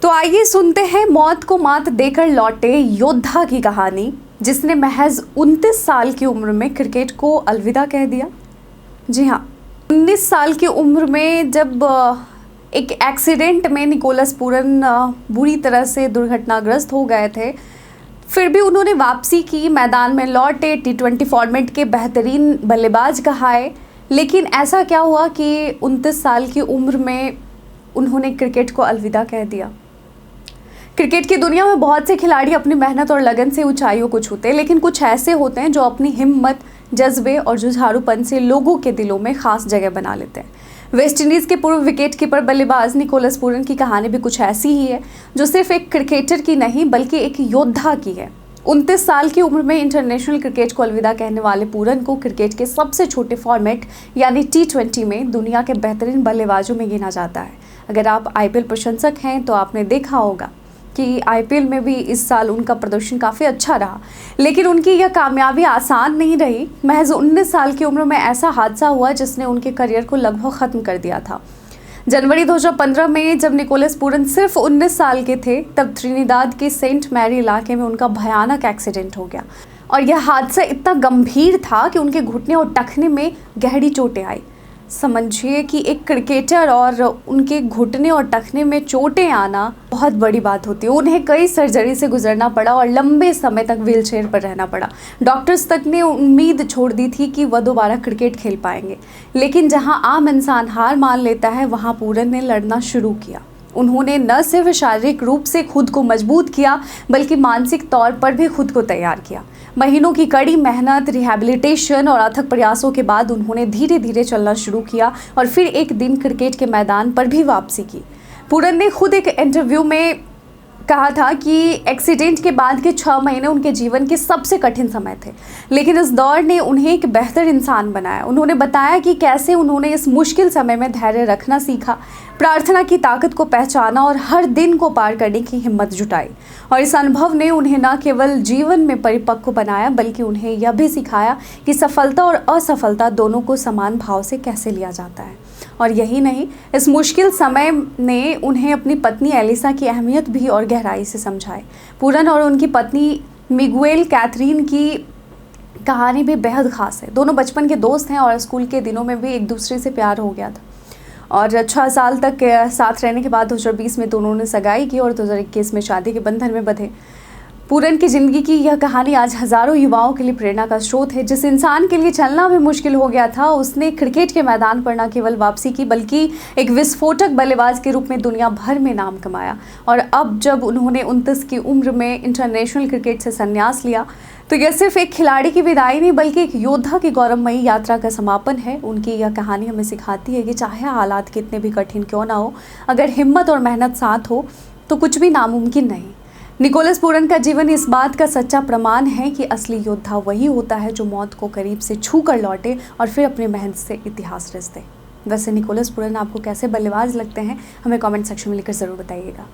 तो आइए सुनते हैं मौत को मात देकर लौटे योद्धा की कहानी, जिसने महज 29 साल की उम्र में क्रिकेट को अलविदा कह दिया। जी हाँ, 19 साल की उम्र में जब एक एक्सीडेंट में निकोलस पूरन बुरी तरह से दुर्घटनाग्रस्त हो गए थे, फिर भी उन्होंने वापसी की, मैदान में लौटे, टी20 फॉर्मेट के बेहतरीन बल्लेबाज कहाए। लेकिन ऐसा क्या हुआ कि 29 साल की उम्र में उन्होंने क्रिकेट को अलविदा कह दिया। क्रिकेट की दुनिया में बहुत से खिलाड़ी अपनी मेहनत और लगन से ऊंचाइयों को छूते हैं, लेकिन कुछ ऐसे होते हैं जो अपनी हिम्मत, जज्बे और जुझारूपन से लोगों के दिलों में खास जगह बना लेते हैं। वेस्ट इंडीज के पूर्व विकेट कीपर बल्लेबाज निकोलस पूरन की कहानी भी कुछ ऐसी ही है, जो सिर्फ एक क्रिकेटर की नहीं बल्कि एक योद्धा की है। 29 साल की उम्र में इंटरनेशनल क्रिकेट को अलविदा कहने वाले पूरन को क्रिकेट के सबसे छोटे फॉर्मेट यानी टी20 में दुनिया के बेहतरीन बल्लेबाजों में गिना जाता है। अगर आप आईपीएल प्रशंसक हैं तो आपने देखा होगा कि आईपीएल में भी इस साल उनका प्रदर्शन काफ़ी अच्छा रहा, लेकिन उनकी यह कामयाबी आसान नहीं रही। महज 19 साल की उम्र में ऐसा हादसा हुआ जिसने उनके करियर को लगभग ख़त्म कर दिया था। जनवरी 2015 में जब निकोलस पूरन सिर्फ 19 साल के थे, तब त्रिनिदाद के सेंट मैरी इलाके में उनका भयानक एक्सीडेंट हो गया और यह हादसा इतना गंभीर था कि उनके घुटने और टखने में गहरी चोटें आई। समझिए कि एक क्रिकेटर और उनके घुटने और टखने में चोटें आना बहुत बड़ी बात होती है। उन्हें कई सर्जरी से गुजरना पड़ा और लंबे समय तक व्हीलचेयर पर रहना पड़ा। डॉक्टर्स तक ने उम्मीद छोड़ दी थी कि वह दोबारा क्रिकेट खेल पाएंगे, लेकिन जहां आम इंसान हार मान लेता है, वहां पूरन ने लड़ना शुरू किया। उन्होंने न सिर्फ शारीरिक रूप से खुद को मजबूत किया, बल्कि मानसिक तौर पर भी खुद को तैयार किया। महीनों की कड़ी मेहनत, रिहैबिलिटेशन और अथक प्रयासों के बाद उन्होंने धीरे धीरे चलना शुरू किया और फिर एक दिन क्रिकेट के मैदान पर भी वापसी की। पूरन ने खुद एक इंटरव्यू में कहा था कि एक्सीडेंट के बाद के 6 महीने उनके जीवन के सबसे कठिन समय थे, लेकिन इस दौर ने उन्हें एक बेहतर इंसान बनाया। उन्होंने बताया कि कैसे उन्होंने इस मुश्किल समय में धैर्य रखना सीखा, प्रार्थना की ताकत को पहचाना और हर दिन को पार करने की हिम्मत जुटाई। और इस अनुभव ने उन्हें न केवल जीवन में परिपक्व बनाया, बल्कि उन्हें यह भी सिखाया कि सफलता और असफलता दोनों को समान भाव से कैसे लिया जाता है। और यही नहीं, इस मुश्किल समय ने उन्हें अपनी पत्नी एलिसा की अहमियत भी और गहराई से समझाई। पूरन और उनकी पत्नी मिगुएल कैथरीन की कहानी भी बेहद खास है। दोनों बचपन के दोस्त हैं और स्कूल के दिनों में भी एक दूसरे से प्यार हो गया था और 6 साल तक साथ रहने के बाद 2020 में दोनों ने सगाई की और 2021 में शादी के बंधन में बंधे। पूरन की ज़िंदगी की यह कहानी आज हज़ारों युवाओं के लिए प्रेरणा का स्रोत है। जिस इंसान के लिए चलना भी मुश्किल हो गया था, उसने क्रिकेट के मैदान पर न केवल वापसी की, बल्कि एक विस्फोटक बल्लेबाज के रूप में दुनिया भर में नाम कमाया। और अब जब उन्होंने 29 की उम्र में इंटरनेशनल क्रिकेट से संन्यास लिया, तो यह सिर्फ एक खिलाड़ी की विदाई नहीं, बल्कि एक योद्धा की गौरवमयी यात्रा का समापन है। उनकी यह कहानी हमें सिखाती है कि चाहे हालात कितने भी कठिन क्यों ना हो, अगर हिम्मत और मेहनत साथ हो तो कुछ भी नामुमकिन नहीं। निकोलस पूरन का जीवन इस बात का सच्चा प्रमाण है कि असली योद्धा वही होता है जो मौत को करीब से छू कर लौटे और फिर अपनी मेहनत से इतिहास रच दे। वैसे निकोलस पूरन आपको कैसे बल्लेबाज लगते हैं, हमें कमेंट सेक्शन में लिखकर ज़रूर बताइएगा।